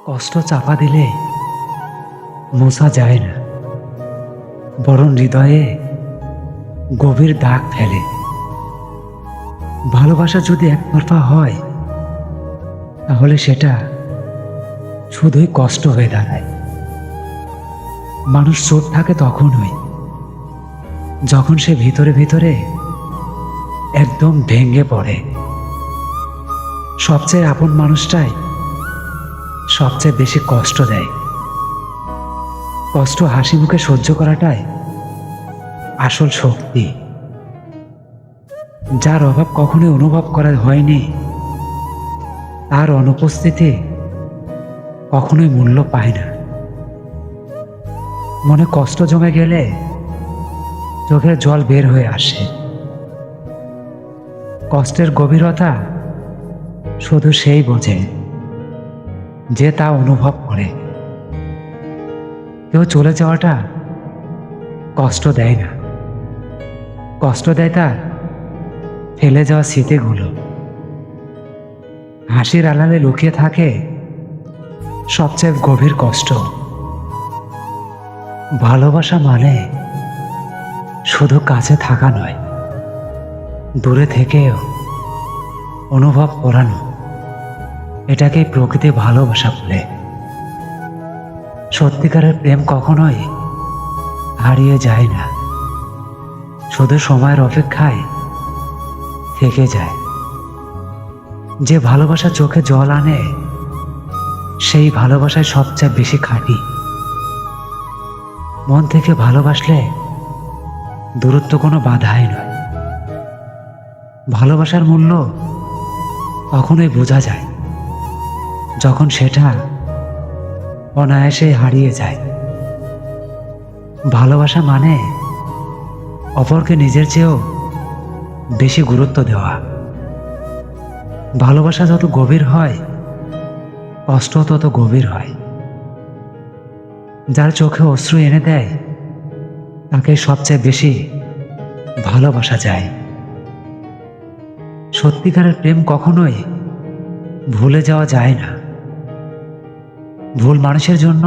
কষ্ট চাপা দিলে মোছা যায় না, বরং হৃদয়ে গভীর দাগ ফেলে। ভালোবাসা যদি একতরফা হয় তাহলে সেটা শুধুই কষ্ট হয়ে দাঁড়ায়। মানুষ চোট থাকে তখনই যখন সে ভিতরে ভিতরে একদম ভেঙে পড়ে। সবচেয়ে আপন মানুষটাই সবচেয়ে বেশি কষ্ট দেয়। কষ্ট হাসি মুখে সহ্য করাটাই আসল শক্তি। যার অভাব কখনোই অনুভব করা হয়নি তার অনুপস্থিতি কখনোই মূল্য পায় না। মনে কষ্ট জমে গেলে চোখের জল বের হয়ে আসে। কষ্টের গভীরতা শুধু সেই বোঝে যে তা অনুভব করে। কেউ চলে যাওয়াটা কষ্ট দেয় না, কষ্ট দেয় তার ফেলে যাওয়া স্মৃতিগুলো। হাসির আড়ালে লুকিয়ে থাকে সবচেয়ে গভীর কষ্ট। ভালোবাসা মানে শুধু কাছে থাকা নয়, দূরে থেকেও অনুভব করানো। এটাকেই প্রকৃতি ভালোবাসা বলে। সত্যিকারের প্রেম কখনোই হারিয়ে যায় না, শুধু সময়ের অপেক্ষায় থেকে যায়। যে ভালোবাসা চোখে জল আনে সেই ভালোবাসায় সবচেয়ে বেশি খাঁটি। মন থেকে ভালোবাসলে দূরত্ব কোনো বাধাই নয়। ভালোবাসার মূল্য তখনই বোঝা যায় যখন সেটা অনায়াসে হারিয়ে যায়। ভালোবাসা মানে অপরকে নিজের চেয়েও বেশি গুরুত্ব দেওয়া। ভালোবাসা যত গভীর হয় কষ্ট তত গভীর হয়। যার চোখে অশ্রু এনে দেয় তাকে সবচেয়ে বেশি ভালোবাসা যায়। সত্যিকারের প্রেম কখনোই ভুলে যাওয়া যায় না। ভুল মানুষের জন্য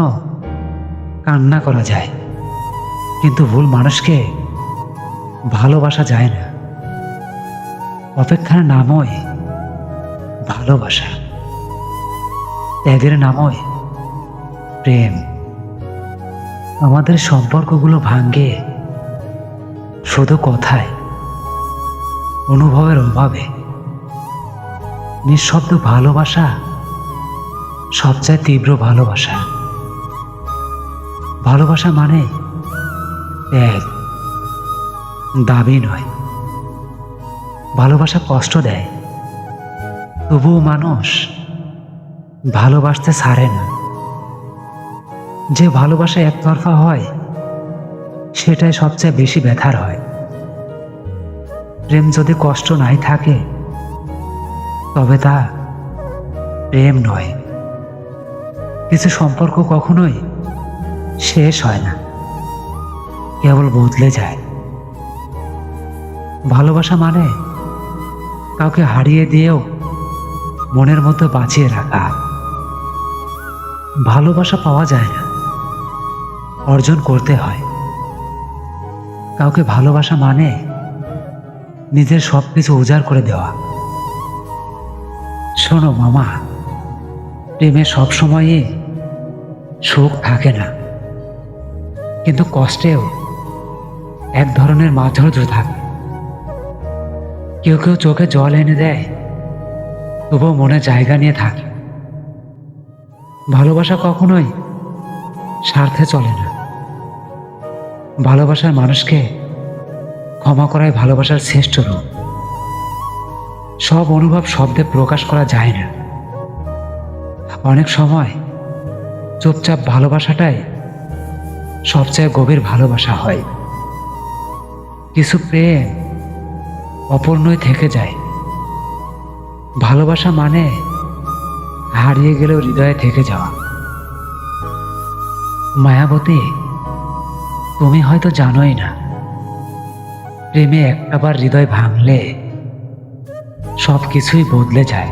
কান্না করা যায়, কিন্তু ভুল মানুষকে ভালোবাসা যায় না। অপেক্ষার নামই ভালোবাসা, ত্যাগের নামই প্রেম। আমাদের সম্পর্কগুলো ভাঙ্গে শুধু কথায়, অনুভবের অভাবে। নিঃশব্দ ভালোবাসা সবচেয়ে তীব্র ভালোবাসা। ভালোবাসা মানে ত্যাগ, দাবি নয়। ভালোবাসা কষ্ট দেয়, তবুও মানুষ ভালোবাসতে ছাড়ে না। যে ভালোবাসা একতরফা হয় সেটাই সবচেয়ে বেশি ব্যথার হয়। প্রেম যদি কষ্ট নাই থাকে তবে তা প্রেম নয়। কিছু সম্পর্ক কখনোই শেষ হয় না, কেবল বদলে যায়। ভালোবাসা মানে কাউকে হারিয়ে দিয়েও মনের মধ্যে বাঁচিয়ে রাখা। ভালোবাসা পাওয়া যায় না, অর্জন করতে হয়। কাউকে ভালোবাসা মানে নিজের সবকিছু উজাড় করে দেওয়া। শোনো মামা, প্রেমে সবসময়ই সুখ থাকে না, কিন্তু কষ্টেও এক ধরনের মাধুর্য থাকে। কেউ কেউ চোখে জল এনে দেয়, তবুও মনে জায়গা নিয়ে থাকে। ভালোবাসা কখনোই স্বার্থে চলে না। ভালোবাসার মানুষকে ক্ষমা করাই ভালোবাসার শ্রেষ্ঠ রূপ। সব অনুভব শব্দে প্রকাশ করা যায় না। অনেক সময় চুপচাপ ভালোবাসাটাই সবচেয়ে গভীর ভালোবাসা হয়। কিছু প্রেম অপূর্ণই থেকে যায়। ভালোবাসা মানে হারিয়ে গেলেও হৃদয়ে থেকে যাওয়া। মায়াবতী, তুমি হয়তো জানোই না, প্রেমে একটাবার হৃদয় ভাঙলে সব কিছুই বদলে যায়।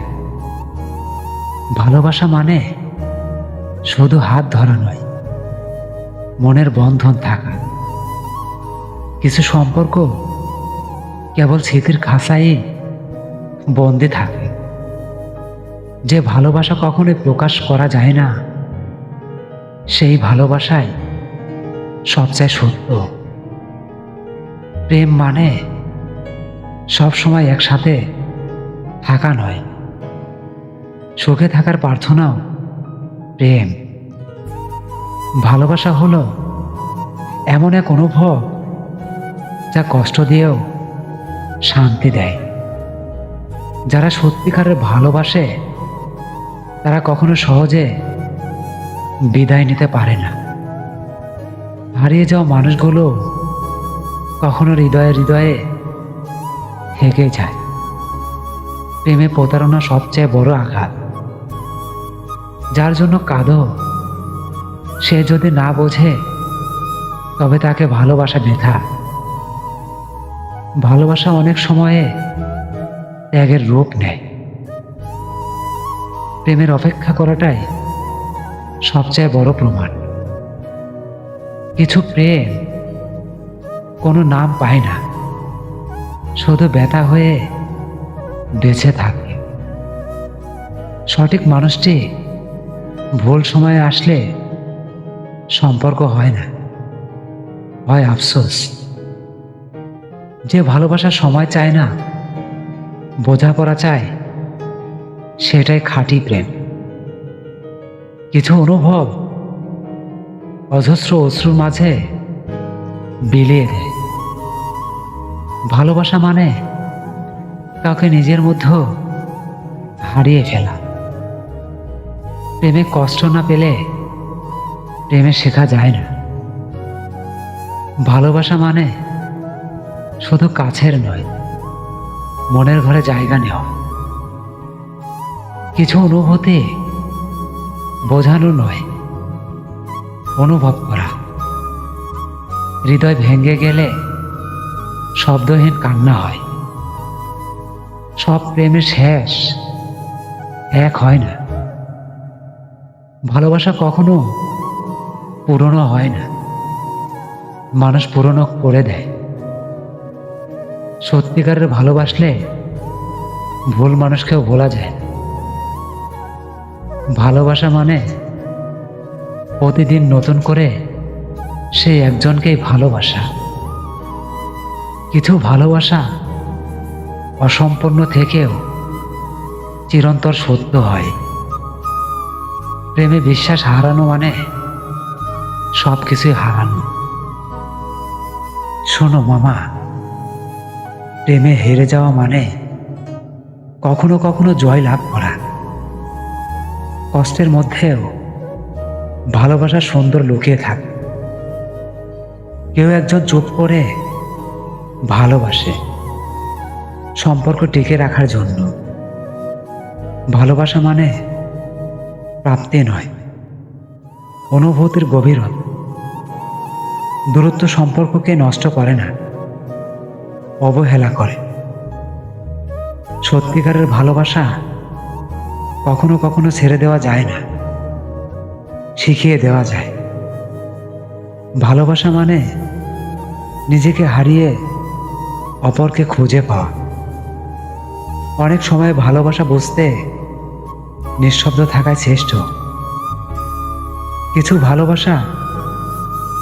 ভালোবাসা মানে শুধু হাত ধরা নয়, মনের বন্ধন থাকা। কিছু সম্পর্ক কেবল স্মৃতির খাঁচাই বন্দি থাকে। যে ভালোবাসা কখনোই প্রকাশ করা যায় না, সেই ভালোবাসাই সবচেয়ে সত্য। প্রেম মানে সবসময় একসাথে থাকা নয়, সুখে থাকার প্রার্থনাও প্রেম। ভালোবাসা হলো এমন এক অনুভব যা কষ্ট দিয়েও শান্তি দেয়। যারা সত্যিকারের ভালোবাসে তারা কখনো সহজে বিদায় নিতে পারে না। হারিয়ে যাওয়া মানুষগুলো কখনো হৃদয়ে হৃদয়ে থেকে যায়। প্রেমে প্রতারণা সবচেয়ে বড় আঘাত। যার জন্য কাঁদো, সে যদি না বোঝে তবে তাকে ভালোবাসা বৃথা। ভালোবাসা অনেক সময়ে ত্যাগের রূপ নেয়। প্রেমের অপেক্ষা করাটাই সবচেয়ে বড় প্রমাণ। কিছু প্রেম কোনো নাম পায় না, শুধু ব্যথা হয়ে বেঁচে থাকে। সঠিক মানুষটি ভুল সময়ে আসলে সম্পর্ক হয় না, হয় আফসোস। যে ভালোবাসার সময় চায় না, বোঝাপড়া চায়, সেটাই খাঁটি প্রেম। কিছু অনুভব অজস্র অশ্রুর মাঝে বিলিয়ে দেয়। ভালোবাসা মানে কাউকে নিজের মধ্যে হারিয়ে ফেলা। প্রেমে কষ্ট না পেলে প্রেমে শেখা যায় না। ভালোবাসা মানে শুধু কাছের নয়, মনের ঘরে জায়গা নেওয়া। কিছু অনুভূতি বোঝানো নয়, অনুভব করা। হৃদয় ভেঙে গেলে শব্দহীন কান্না হয়। সব প্রেমের শেষ এক হয় না। ভালোবাসা কখনো পুরনো হয় না, মানুষ পুরনো করে দেয়। সত্যিকারের ভালোবাসলে ভুল মানুষকেও ভোলা যায় না। ভালোবাসা মানে প্রতিদিন নতুন করে সেই একজনকেই ভালোবাসা। কিছু ভালোবাসা অসম্পূর্ণ থেকেও চিরন্তর সত্য হয়। প্রেমে বিশ্বাস হারানো মানে সবকিছুই হারানো। শোনো মামা, প্রেমে হেরে যাওয়া মানে কখনো কখনো জয় লাভ করা। কষ্টের মধ্যেও ভালোবাসা সুন্দর লুকিয়ে থাকে। কেউ একজন চুপ করে ভালোবাসে সম্পর্ক টিকে রাখার জন্য। ভালোবাসা মানে প্রাপ্তি নয়, অনুভূতির গভীরতা। দূরত্ব সম্পর্ককে নষ্ট করে না, অবহেলা করে। সত্যিকারের ভালোবাসা কখনো কখনো ছেড়ে দেওয়া যায় না, শিখিয়ে দেওয়া যায়। ভালোবাসা মানে নিজেকে হারিয়ে অপরকে খুঁজে পাওয়া। অনেক সময় ভালোবাসা বুঝতে নিঃশব্দ থাকায় শ্রেষ্ঠ। কিছু ভালোবাসা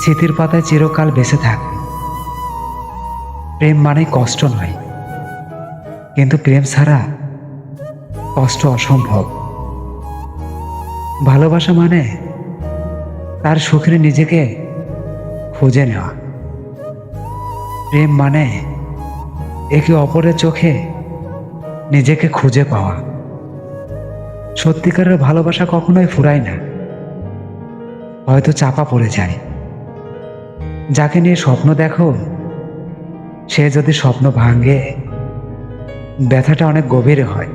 স্মৃতির পাতায় চিরকাল বেঁচে থাকে। প্রেম মানে কষ্ট নয়, কিন্তু প্রেম ছাড়া কষ্ট অসম্ভব। ভালোবাসা মানে তার সুখে নিজেকে খুঁজে নেওয়া। প্রেম মানে একে অপরের চোখে নিজেকে খুঁজে পাওয়া। সত্যিকারের ভালোবাসা কখনোই ফুরায় না, হয়তো চাপা পড়ে যায়। যাকে নিয়ে স্বপ্ন দেখো, সে যদি স্বপ্ন ভাঙে, ব্যথাটা অনেক গভীরে হয়।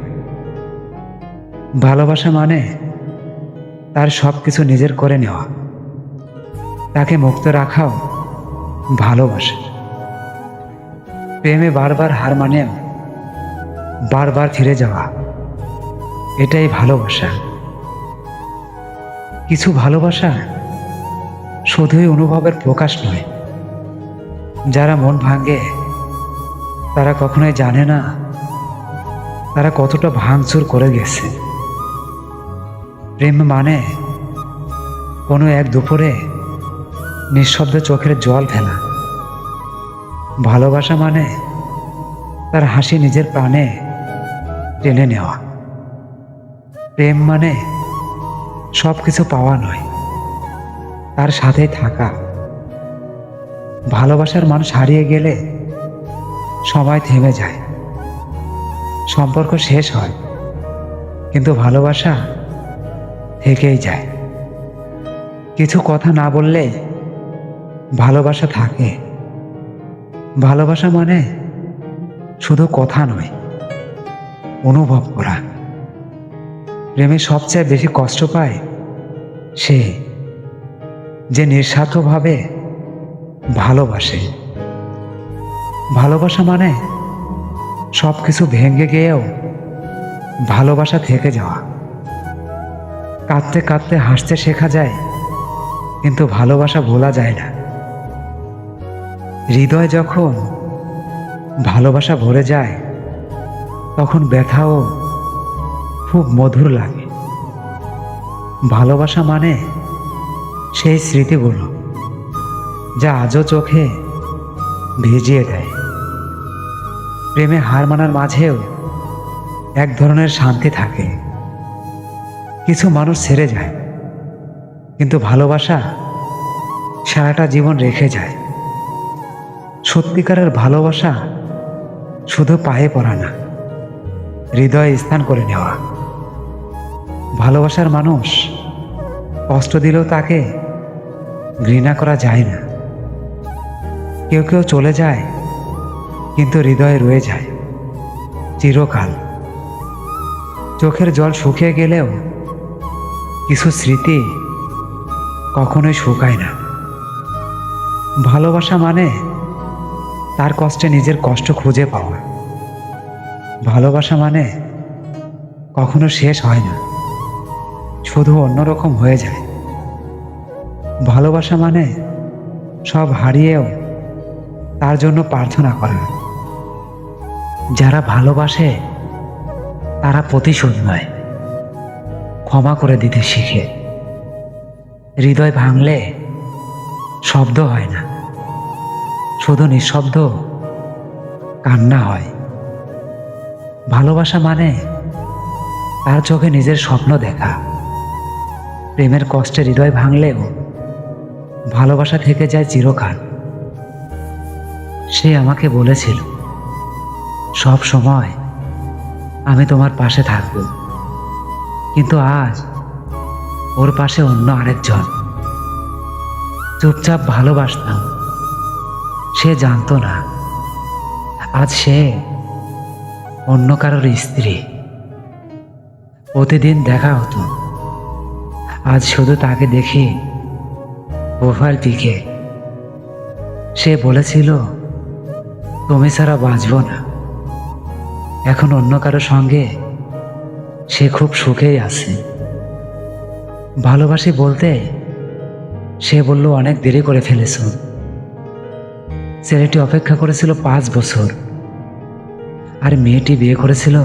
ভালোবাসা মানে তার সব কিছু নিজের করে নেওয়া, তাকে মুক্ত রাখাও ভালোবাসা। প্রেমে বারবার হার মানেও বারবার ফিরে যাওয়া, এটাই ভালোবাসা। কিছু ভালোবাসা শুধুই অনুভবের প্রকাশ নয়। যারা মন ভাঙে তারা কখনোই জানে না তারা কতটা ভাঙচুর করে গেছে। প্রেম মানে কোনো এক দুপুরে নিঃশব্দে চোখের জল ফেলা। ভালোবাসা মানে তার হাসি নিজের প্রাণে টেনে নেওয়া। প্রেম মানে সব কিছু পাওয়া নয়, তার সাথেই থাকা। ভালোবাসার মানুষ হারিয়ে গেলে সময় থেমে যায়, সম্পর্ক শেষ হয়, কিন্তু ভালোবাসা থেকেই যায়। কিছু কথা না বললে ভালোবাসা থাকে। ভালোবাসা মানে শুধু কথা নয়, অনুভব করা। প্রেমে সবচেয়ে বেশি কষ্ট পায় সে যে নিঃস্বার্থভাবে ভালোবাসে। ভালোবাসা মানে সব কিছু ভেঙে গিয়েও ভালোবাসা থেকে যাওয়া। কাঁদতে কাঁদতে হাসতে শেখা যায়, কিন্তু ভালোবাসা ভোলা যায় না। হৃদয় যখন ভালোবাসা ভরে যায় তখন ব্যথাও খুব মধুর লাগে। ভালোবাসা মানে সেই স্মৃতিগুলো যা আজও চোখে ভিজিয়ে দেয়। প্রেমে হার মানার মাঝেও এক ধরনের শান্তি থাকে। কিছু মানুষ ছেড়ে যায়, কিন্তু ভালোবাসা সারাটা জীবন রেখে যায়। সত্যিকারের ভালোবাসা শুধু পায়ে পড়া না, হৃদয়ে স্থান করে নেওয়া। ভালোবাসার মানুষ কষ্ট দিলেও তাকে ঘৃণা করা যায় না। কেউ কেউ চলে যায়, কিন্তু হৃদয়ে রয়ে যায় চিরকাল। চোখের জল শুকিয়ে গেলেও কিছু স্মৃতি কখনোই শুকায় না। ভালোবাসা মানে তার কষ্টে নিজের কষ্ট খুঁজে পাওয়া। ভালোবাসা মানে কখনো শেষ হয় না, শুধু অন্যরকম হয়ে যায়। ভালোবাসা মানে সব হারিয়েও তার জন্য প্রার্থনা করা। যারা ভালোবাসে তারা প্রতিশোধ নয়, ক্ষমা করে দিতে শিখে। হৃদয় ভাঙলে শব্দ হয় না, শুধু নিঃশব্দ কান্না হয়। ভালোবাসা মানে তার চোখে নিজের স্বপ্ন দেখা। প্রেমের কষ্টে হৃদয় ভাঙলেও ভালোবাসা থেকে যায় চিরকাল। সে আমাকে বলেছিল, সব সময় আমি তোমার পাশে থাকব, কিন্তু আজ ওর পাশে অন্য আরেকজন। চুপচাপ ভালোবাসতাম, সে জানতো না আজ সে অন্য কারোর স্ত্রী। প্রতিদিন দেখা হতো, আজ শুধু তাকে দেখি প্রোফাইল পিকে। সে বলেছিল, তুমি ছাড়া বাঁচব না। এখন অন্য কারো সঙ্গে সে খুব সুখেই আছে। ভালোবাসি বলতে সে বলল, অনেক দেরি করে ফেলেছ। ছেলেটি অপেক্ষা করেছিল 5 বছর, আর মেয়েটি বিয়ে করেছিল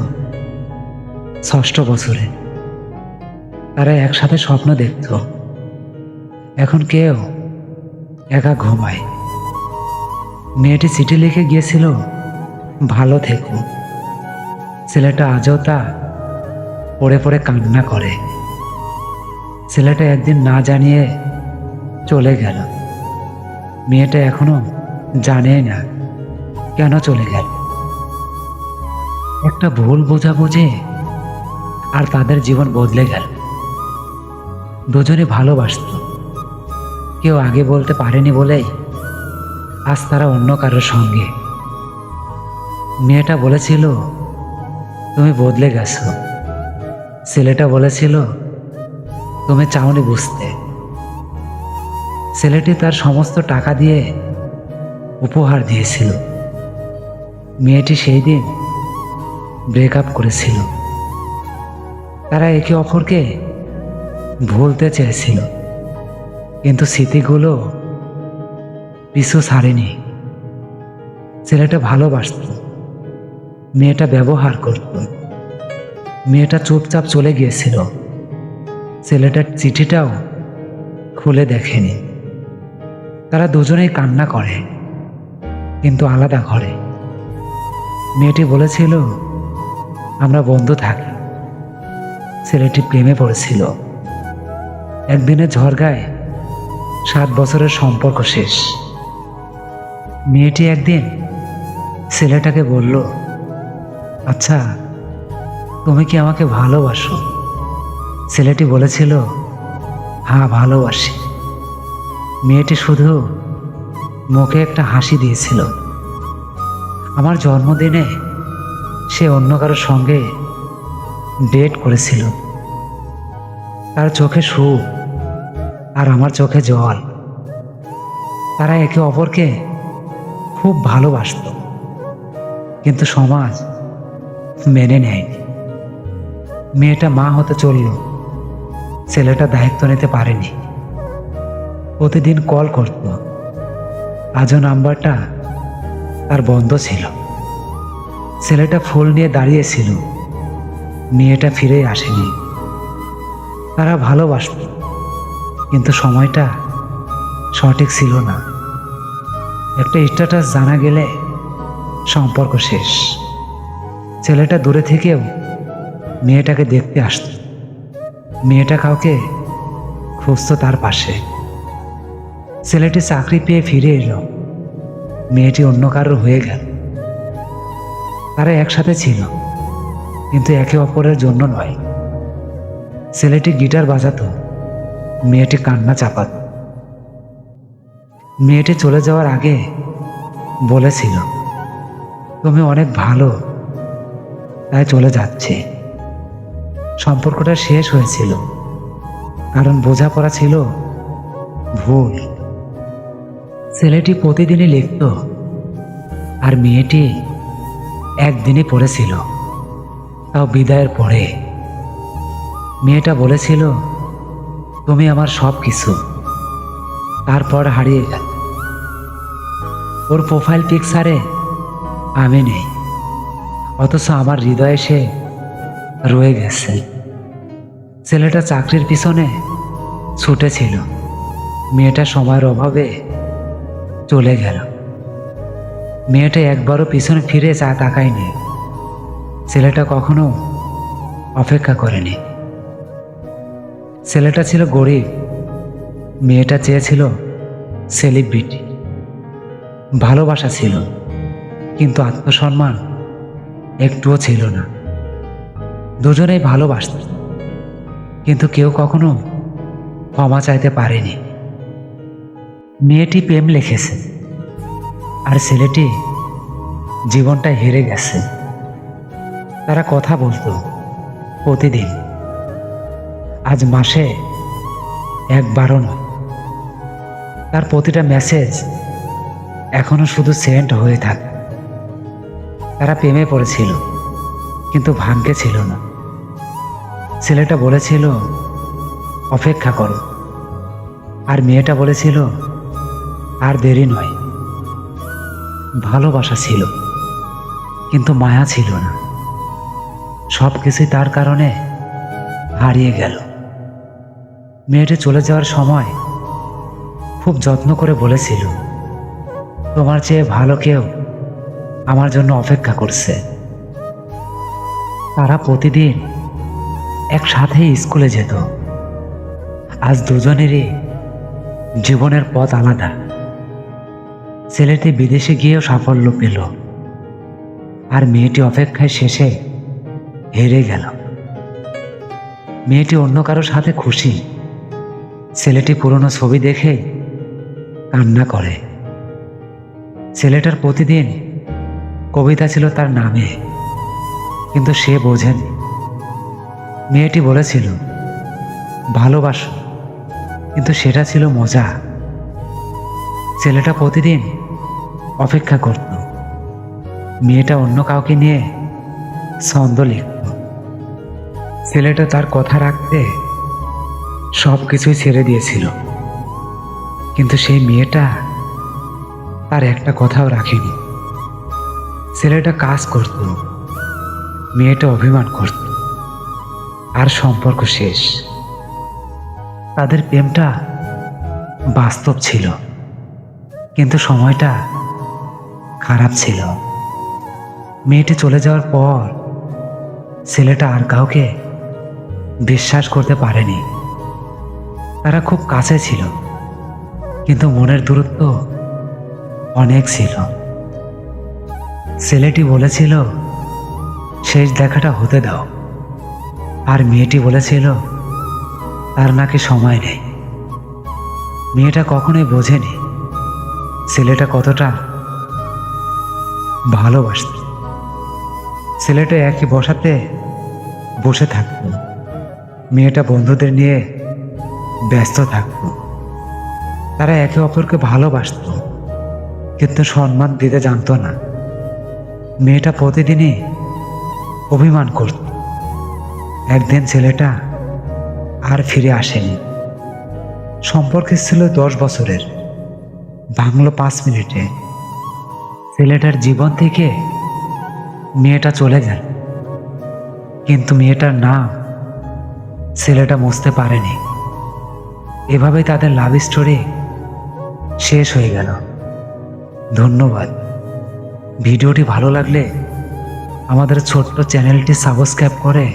6ষ্ঠ বছরে। তারা একসাথে স্বপ্ন দেখত। এখন কেউ একা ঘুমায়। মেয়েটি চিঠি লিখে গিয়েছিল, ভালো থেকো। ছেলেটা আজও তা পড়ে পড়ে কান্না করে। ছেলেটা একদিন না জানিয়ে চলে গেল। মেয়েটা এখনো জানে না কেন চলে গেল। একটা ভুল বোঝাবুঝি আর তাদের জীবন বদলে গেল। দুজনে ভালোবাসত, কেউ আগে বলতে পারেনি বলেই আজ তারা অন্য কারোর সঙ্গে। মেয়েটা বলেছিল, তুমি বদলে গেছো। ছেলেটা বলেছিল, তুমি চাওনি বুঝতে। ছেলেটি তার সমস্ত টাকা দিয়ে উপহার দিয়েছিল। মেয়েটি সেই দিন ব্রেকআপ করেছিল। তারা একে অপরকে ভুলতে চেয়েছিল, কিন্তু স্মৃতিগুলো পিছু ছাড়েনি। ছেলেটা ভালোবাসত, মেয়েটা ব্যবহার করত। মেয়েটা চুপচাপ চলে গিয়েছিল, ছেলেটার চিঠিটাও খুলে দেখেনি। তারা দুজনেই কান্না করে, কিন্তু আলাদা ঘরে। মেয়েটি বলেছিল, আমরা বন্ধু থাকি। ছেলেটি প্রেমে পড়েছিল। একদিনের ঝড়গায় 7 বছরের সম্পর্ক শেষ। মেয়েটি একদিন ছেলেটাকে বলল, আচ্ছা, তুমি কি আমাকে ভালোবাসো? ছেলেটি বলেছিল, হ্যাঁ, ভালোবাসি। মেয়েটি শুধু মুখে একটা হাসি দিয়েছিল। আমার জন্মদিনে সে অন্য কারোর সঙ্গে ডেট করেছিল। তার চোখে সুখ আর আমার চোখে জল। তারা একে অপরকে খুব ভালোবাসত, কিন্তু সমাজ মেনে নেয়নি। মেয়েটা মা হতে চলল, ছেলেটা দায়িত্ব নিতে পারেনি। প্রতিদিন কল করত, আজও নাম্বারটা তার বন্ধ ছিল। ছেলেটা ফুল নিয়ে দাঁড়িয়েছিল, মেয়েটা ফিরে আসেনি। তারা ভালোবাসত, কিন্তু সময়টা সঠিক ছিল না। একটা স্ট্যাটাস জানা গেলে সম্পর্ক শেষ। ছেলেটা দূরে থেকেও মেয়েটাকে দেখতে আসত। মেয়েটা কাউকে খুঁজত তার পাশে। ছেলেটি চাকরি পেয়ে ফিরে এলো, মেয়েটি অন্য কারোর হয়ে গেল। তারা একসাথে ছিল, কিন্তু একে অপরের জন্য নয়। ছেলেটি গিটার বাজাতো, মেয়েটি কান্না চাপাত। মেয়েটি চলে যাওয়ার আগে বলেছিল, তুমি অনেক ভালো, তাই চলে যাচ্ছে। সম্পর্কটা শেষ হয়েছিল কারণ বোঝাপড়া ছিল ভুল। ছেলেটি প্রতিদিনই লিখত, আর মেয়েটি একদিনই পড়েছিল, তাও বিদায়ের পরে। মেয়েটা বলেছিল, তুমি আমার সব কিছু। তারপর হারিয়ে গেল। ওর প্রোফাইল পিকচারে আমি নেই, অথচ আমার হৃদয়ে সে রয়ে গেছে। ছেলেটা চাকরির পিছনে ছুটেছিল, মেয়েটা সময়ের অভাবে চলে গেল। মেয়েটা একবারও পিছনে ফিরে তাকায়নি। ছেলেটা কখনো অপেক্ষা করেনি। ছেলেটা ছিল গরিব, মেয়েটা চেয়েছিল সেলিব্রিটি। ভালোবাসা ছিল, কিন্তু আত্মসম্মান একটুও ছিল না। দুজনেই ভালোবাসত, কিন্তু কেউ কখনো ক্ষমা চাইতে পারেনি। মেয়েটি প্রেম লিখেছে, আর ছেলেটি জীবনটা হেরে গেছে। তারা কথা বলতো প্রতিদিন, আজ মাসে একবারও নয়। তার প্রতিটা মেসেজ এখনো শুধু সেন্ড হয়ে থাকে। তারা প্রেমে পড়েছিল, কিন্তু ভাগ্যে ছিল না। ছেলেটা বলেছিল, অপেক্ষা করো, আর মেয়েটা বলেছিল, আর দেরি নয়। ভালোবাসা ছিল, কিন্তু মায়া ছিল না। সব কিছুই তার কারণে হারিয়ে গেল। মেয়েটি চলে যাওয়ার সময় খুব যত্ন করে বলেছিল, তোমার চেয়ে ভালো কেউ আমার জন্য অপেক্ষা করছে। তারা প্রতিদিন একসাথেই স্কুলে যেত। আজ দুজনেরই জীবনের পথ আলাদা। ছেলেটি বিদেশে গিয়েও সাফল্য পেল, আর মেয়েটি অপেক্ষায় শেষে হেরে গেল। মেয়েটি অন্য কারোর সাথে খুশি। ছেলেটি পুরনো ছবি দেখে কান্না করে। ছেলেটার প্রতিদিন কবিতা ছিল তার নামে, কিন্তু সে বোঝেনি। মেয়েটি বলেছিল, ভালোবাসো, কিন্তু সেটা ছিল মজা। ছেলেটা প্রতিদিন অপেক্ষা করত, মেয়েটা অন্য কাউকে নিয়ে ছন্দ লিখত। ছেলেটা তার কথা রাখতে সব কিছুই ছেড়ে দিয়েছিল, কিন্তু সেই মেয়েটা তার একটা কথাও রাখেনি। ছেলেটা কাজ করত, মেয়েটা অভিমান করত, আর সম্পর্ক শেষ। তাদের প্রেমটা বাস্তব ছিল, কিন্তু সময়টা খারাপ ছিল। মেয়েটি চলে যাওয়ার পর ছেলেটা আর কাউকে বিশ্বাস করতে পারেনি। তারা খুব কাছে ছিল, কিন্তু মনের দূরত্ব অনেক ছিল। ছেলেটি বলেছিল শেষ দেখাটা হতে দাও, আর মেয়েটি বলেছিল তার নাকি সময় নেই। মেয়েটা কখনোই বোঝেনি ছেলেটা কতটা ভালোবাসত। ছেলেটা একই বসাতে বসে থাকত, মেয়েটা বন্ধুদের নিয়ে ব্যস্ত থাকত। তারা একে অপরকে ভালোবাসত, কিন্তু সম্মান দিতে জানতো না। মেয়েটা প্রতিদিনই অভিমান করত। একদিন ছেলেটা আর ফিরে আসেনি। সম্পর্ক ছিল 10 বছরের, ভাঙলো 5 মিনিটে। ছেলেটার জীবন থেকে মেয়েটা চলে গেল, কিন্তু মেয়েটার নাম ছেলেটা মুছতে পারেনি। এভাবেই তাদের লাভ স্টোরি শেষ হয়ে গেল। ধন্যবাদ। ভিডিওটি ভালো লাগলে আমাদের ছোট্ট চ্যানেলটি সাবস্ক্রাইব করে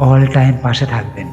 অল টাইম পাশে থাকবেন।